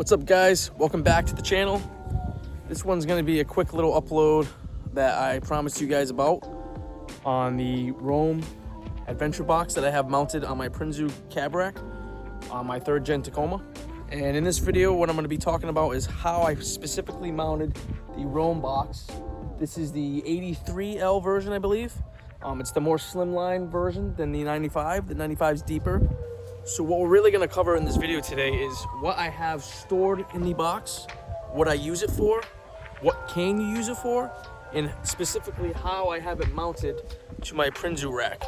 What's up, guys? Welcome back to the channel. This one's going to be a quick little upload that I promised you guys about on the Rome Adventure box that I have mounted on my Prinsu cab rack on my 3rd gen Tacoma. And in this video, what I'm going to be talking about is how I specifically mounted the Rome box. This is the 83L version, I believe. It's the more slimline version than the 95. The 95 is deeper. So what we're really going to cover in this video today is what I have stored in the box, what I use it for, what can you use it for, and specifically how I have it mounted to my Prinsu rack.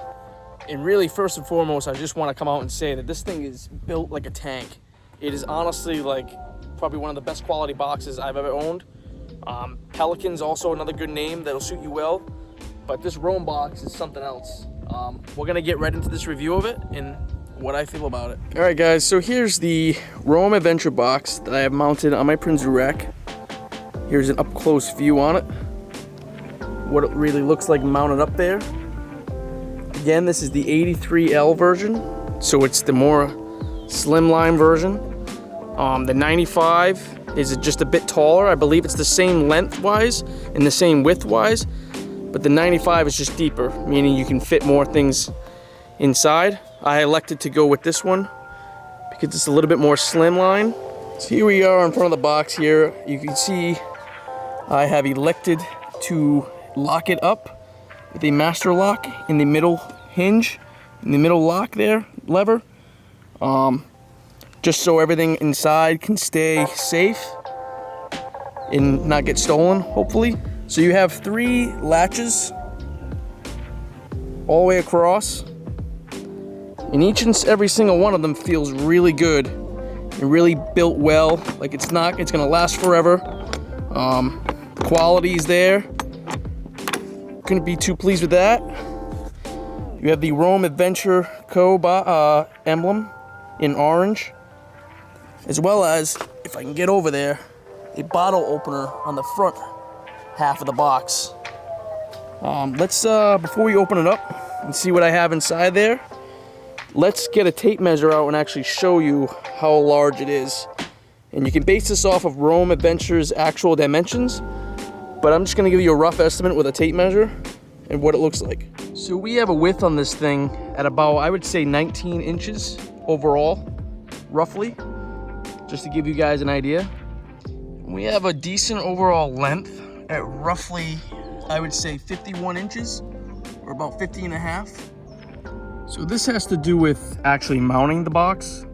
And really, first and foremost, I just want to come out and say that this thing is built like a tank. It is honestly like probably one of the best quality boxes I've ever owned. Pelican's also another good name that'll suit you well, but this Rome box is something else. We're going to get right into this review of it and what I feel about it. All right, guys, so here's the Rome Adventure box that I have mounted on my Prinsu rack. Here's an up-close view on it, what it really looks like mounted up there. Again, this is the 83L version, so it's the more slimline version. The 95 is just a bit taller. I believe it's the same lengthwise and the same widthwise, but the 95 is just deeper, meaning you can fit more things inside. I elected to go with this one because it's a little bit more slimline. So here we are in front of the box here. You can see I have elected to lock it up with a master lock in the middle hinge, in the middle lock there, lever. Just so everything inside can stay safe and not get stolen, hopefully. So you have 3 latches all the way across. And each and every single one of them feels really good and really built well. Like it's gonna last forever. The quality's there. Couldn't be too pleased with that. You have the Rome Adventure Co. emblem in orange, as well as, if I can get over there, a bottle opener on the front half of the box. Let's before we open it up and see what I have inside there, let's get a tape measure out and actually show you how large it is. And you can base this off of Rome Adventure's actual dimensions, but I'm just gonna give you a rough estimate with a tape measure and what it looks like. So we have a width on this thing at about, I would say 19 inches overall, roughly, just to give you guys an idea. We have a decent overall length at roughly, I would say 51 inches, or about 50 and a half. So this has to do with actually mounting the box.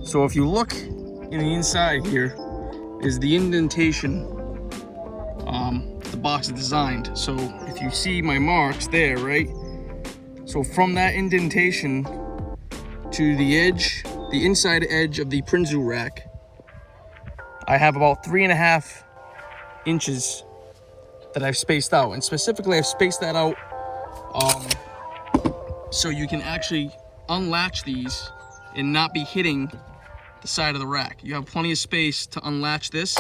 So if you look in the inside here is the indentation the box is designed. So if you see my marks there, right? So from that indentation to the edge, the inside edge of the Prinsu rack, I have about 3.5 inches that I've spaced out. And specifically I've spaced that out so you can actually unlatch these and not be hitting the side of the rack. You have plenty of space to unlatch this,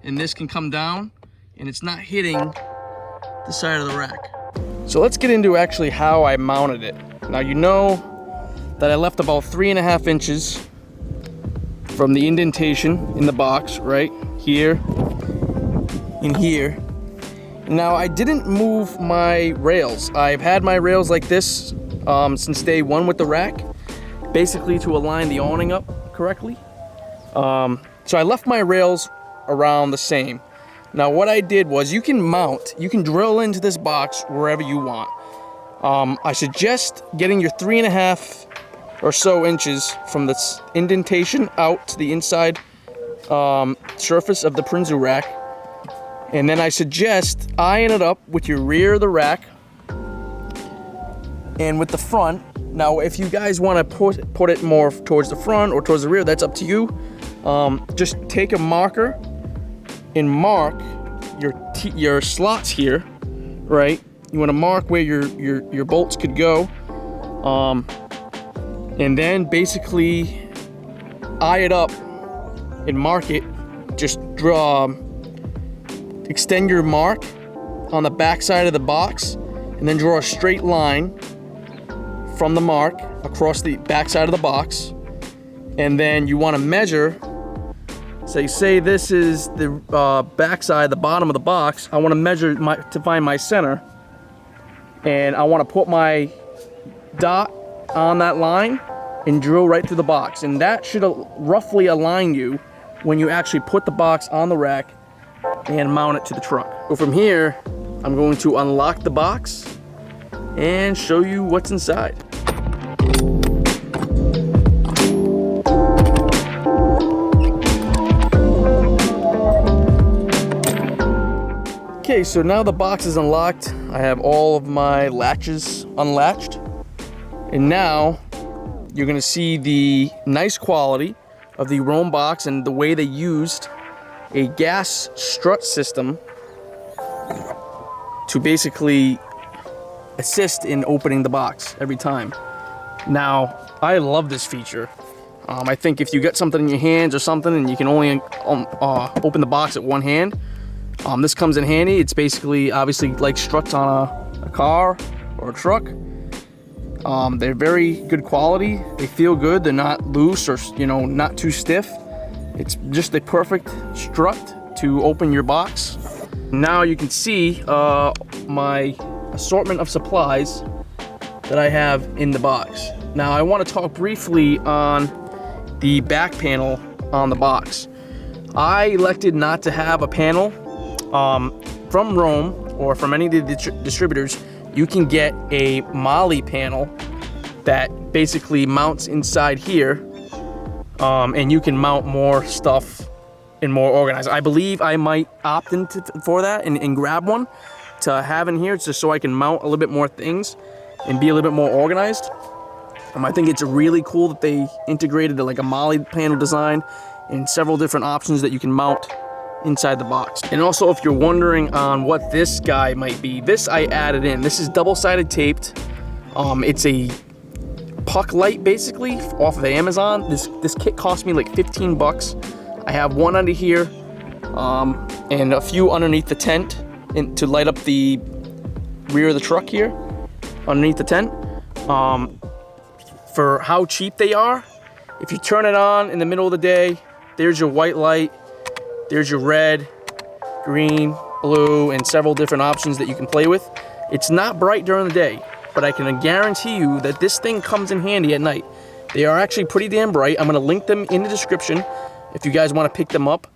and this can come down and it's not hitting the side of the rack. So let's get into actually how I mounted it. Now you know that I left about 3.5 inches from the indentation in the box, right? Here and here. Now I didn't move my rails. I've had my rails like this since day one with the rack, basically to align the awning up correctly. So I left my rails around the same. Now what I did was, you can drill into this box wherever you want. I suggest getting your 3.5 or so inches from this indentation out to the inside surface of the Prinsu rack. And then I suggest eyeing it up with your rear of the rack and with the front. Now, if you guys want to put it more towards the front or towards the rear, that's up to you. Just take a marker and mark your slots here, right? You want to mark where your bolts could go, and then basically eye it up and mark it. Just extend your mark on the back side of the box, and then draw a straight line from the mark across the back side of the box. And then you want to measure So you say this is the backside, the bottom of the box. I want to measure to find my center, and I want to put my dot on that line and drill right through the box, and that should roughly align you when you actually put the box on the rack and mount it to the truck. So from here, I'm going to unlock the box and show you what's inside. Okay, so now the box is unlocked. I have all of my latches unlatched. And now you're gonna see the nice quality of the Rome box and the way they used a gas strut system to basically assist in opening the box every time. Now, I love this feature. I think if you get something in your hands or something and you can only open the box at one hand, this comes in handy. It's basically obviously like struts on a car or a truck. They're very good quality. They feel good. They're not loose or, you know, not too stiff. It's just the perfect strut to open your box. Now you can see my assortment of supplies that I have in the box. Now I want to talk briefly on the back panel on the box. I elected not to have a panel. From Rome or from any of the distributors, you can get a MOLLE panel that basically mounts inside here, and you can mount more stuff and more organized. I believe I might opt for that and grab one to have in here just so I can mount a little bit more things and be a little bit more organized. I think it's really cool that they integrated like a MOLLE panel design and several different options that you can mount inside the box. And also, if you're wondering on what this guy might be, this I added in. This is double-sided taped. It's a puck light basically off of Amazon. This kit cost me like 15 bucks. I have one under here and a few underneath the tent to light up the rear of the truck here underneath the tent. For how cheap they are, if you turn it on in the middle of the day, there's your white light. There's your red, green, blue, and several different options that you can play with. It's not bright during the day, but I can guarantee you that this thing comes in handy at night. They are actually pretty damn bright. I'm gonna link them in the description if you guys wanna pick them up.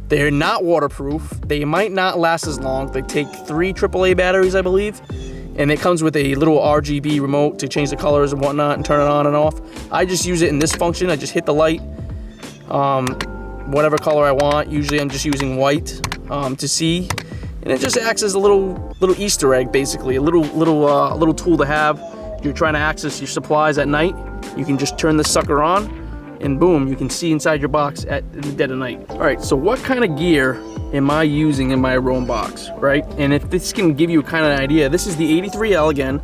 They're not waterproof. They might not last as long. They take 3 AAA batteries, I believe. And it comes with a little RGB remote to change the colors and whatnot and turn it on and off. I just use it in this function. I just hit the light. Whatever color I want. Usually I'm just using white to see, and it just acts as a little Easter egg, basically, a little tool to have. If you're trying to access your supplies at night, you can just turn this sucker on, and boom, you can see inside your box in the dead of night. All right, so what kind of gear am I using in my Rome box, right? And if this can give you kind of an idea, this is the 83L again.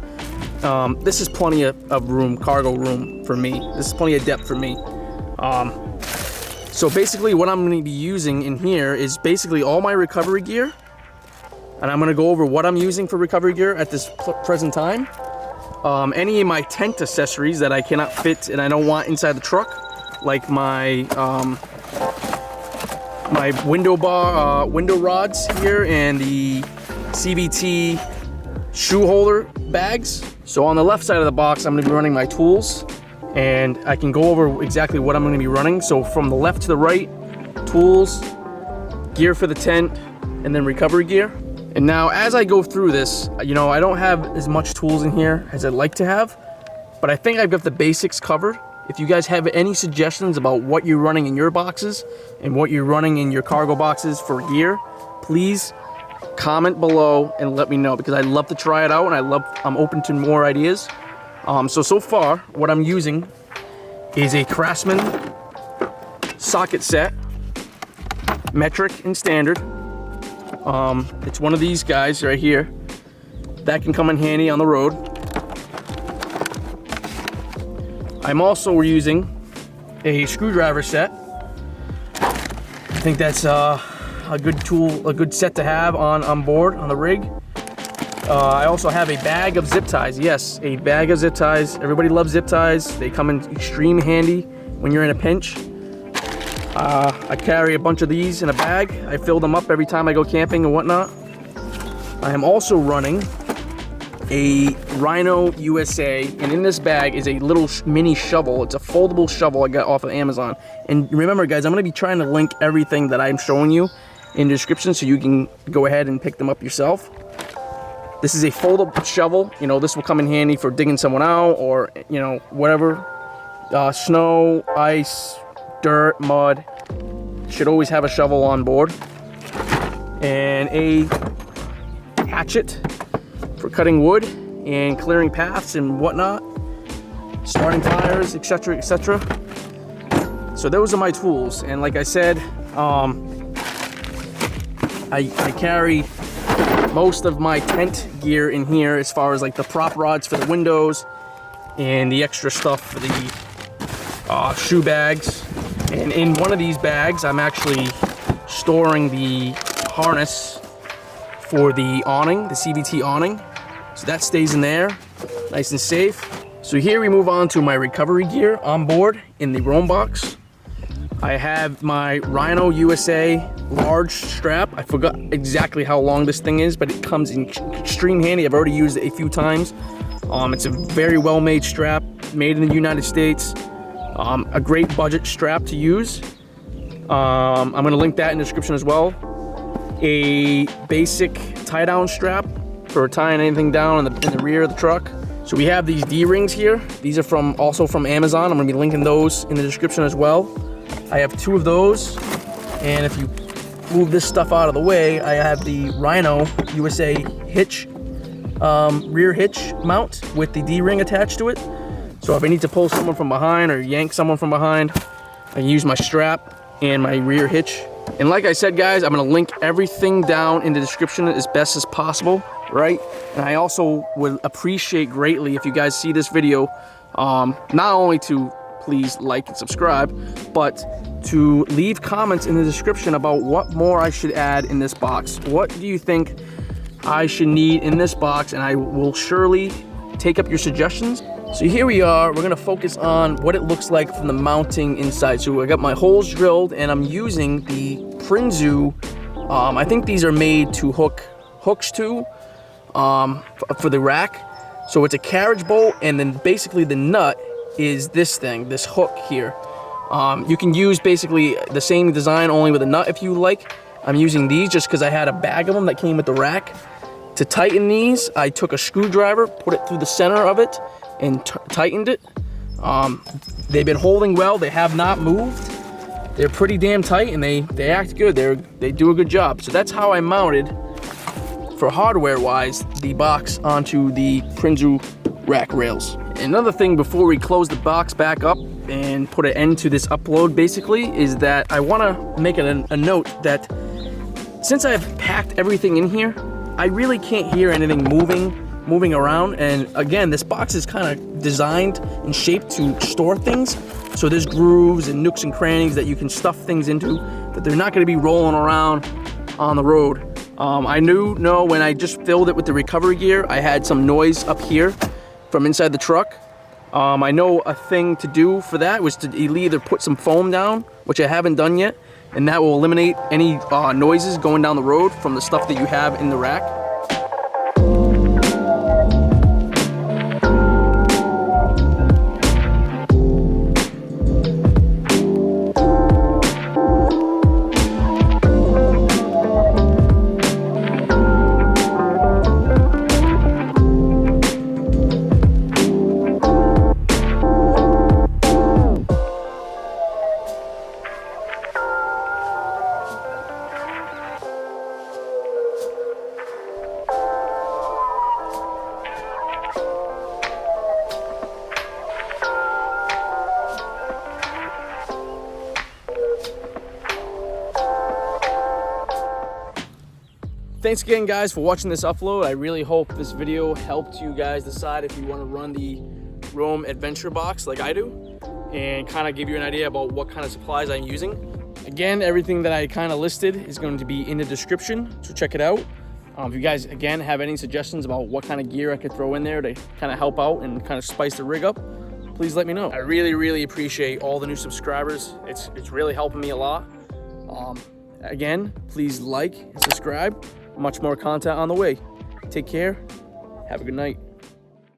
This is plenty of room, cargo room for me. This is plenty of depth for me. So basically what I'm going to be using in here is basically all my recovery gear. And I'm going to go over what I'm using for recovery gear at this present time. Any of my tent accessories that I cannot fit and I don't want inside the truck, like my my window rods here and the CVT shoe holder bags. So on the left side of the box, I'm going to be running my tools. And I can go over exactly what I'm going to be running. So from the left to the right, tools, gear for the tent, and then recovery gear. And now as I go through this, you know, I don't have as much tools in here as I'd like to have, but I think I've got the basics covered. If you guys have any suggestions about what you're running in your boxes and what you're running in your cargo boxes for gear, please comment below and let me know, because I'd love to try it out and I'm open to more ideas. So far, what I'm using is a Craftsman socket set, metric and standard. It's one of these guys right here. That can come in handy on the road. I'm also using a screwdriver set. I think that's a good tool, a good set to have on board, on the rig. I also have a bag of zip ties. Yes, a bag of zip ties. Everybody loves zip ties. They come in extreme handy when you're in a pinch. I carry a bunch of these in a bag. I fill them up every time I go camping and whatnot. I am also running a Rhino USA, and in this bag is a little mini shovel. It's a foldable shovel I got off of Amazon. And remember guys, I'm gonna be trying to link everything that I'm showing you in the description so you can go ahead and pick them up yourself. This is a foldable shovel. You know, this will come in handy for digging someone out, or, you know, whatever. Snow, ice, dirt, mud. Should always have a shovel on board. And a hatchet for cutting wood and clearing paths and whatnot. Starting fires, etc., etc. So those are my tools. And like I said, I carry most of my tent gear in here, as far as like the prop rods for the windows and the extra stuff for the shoe bags. And in one of these bags, I'm actually storing the harness for the awning, the CVT awning. So that stays in there, nice and safe. So here we move on to my recovery gear on board in the Roam box. I have my Rhino USA large strap. I forgot exactly how long this thing is, but it comes in extreme handy. I've already used it a few times. It's a very well-made strap, made in the United States. A great budget strap to use. I'm gonna link that in the description as well. A basic tie-down strap for tying anything down in the rear of the truck. So we have these D-rings here. These are also from Amazon. I'm gonna be linking those in the description as well. I have 2 of those, and if you move this stuff out of the way, I have the Rhino USA hitch, rear hitch mount with the D-ring attached to it. So if I need to pull someone from behind or yank someone from behind, I can use my strap and my rear hitch. And like I said guys, I'm gonna link everything down in the description as best as possible, right? And I also would appreciate greatly if you guys see this video, not only to please like and subscribe, but to leave comments in the description about what more I should add in this box. What do you think I should need in this box? And I will surely take up your suggestions. So here we are, we're gonna focus on what it looks like from the mounting inside. So I got my holes drilled, and I'm using the Prinsu, I think these are made to hook hooks to, for the rack. So it's a carriage bolt, and then basically the nut is this thing, this hook here. You can use basically the same design, only with a nut if you like. I'm using these just because I had a bag of them that came with the rack. To tighten these, I took a screwdriver, put it through the center of it, and tightened it. They've been holding well, they have not moved. They're pretty damn tight, and they act good. They do a good job. So that's how I mounted, for hardware wise, the box onto the Prinsu rack rails. Another thing before we close the box back up and put an end to this upload basically, is that I want to make a note that since I've packed everything in here, I really can't hear anything moving around. And again, this box is kind of designed and shaped to store things, so there's grooves and nooks and crannies that you can stuff things into, that they're not going to be rolling around on the road. I know when I just filled it with the recovery gear, I had some noise up here from inside the truck. I know a thing to do for that was to either put some foam down, which I haven't done yet, and that will eliminate any noises going down the road from the stuff that you have in the rack. Thanks again guys for watching this upload. I really hope this video helped you guys decide if you want to run the Roam Adventure Box like I do, and kind of give you an idea about what kind of supplies I'm using. Again, everything that I kind of listed is going to be in the description, so check it out. If you guys again have any suggestions about what kind of gear I could throw in there to kind of help out and kind of spice the rig up, please let me know. I really appreciate all the new subscribers. It's really helping me a lot. Again, please like and subscribe. Much more content on the way. Take care. Have a good night.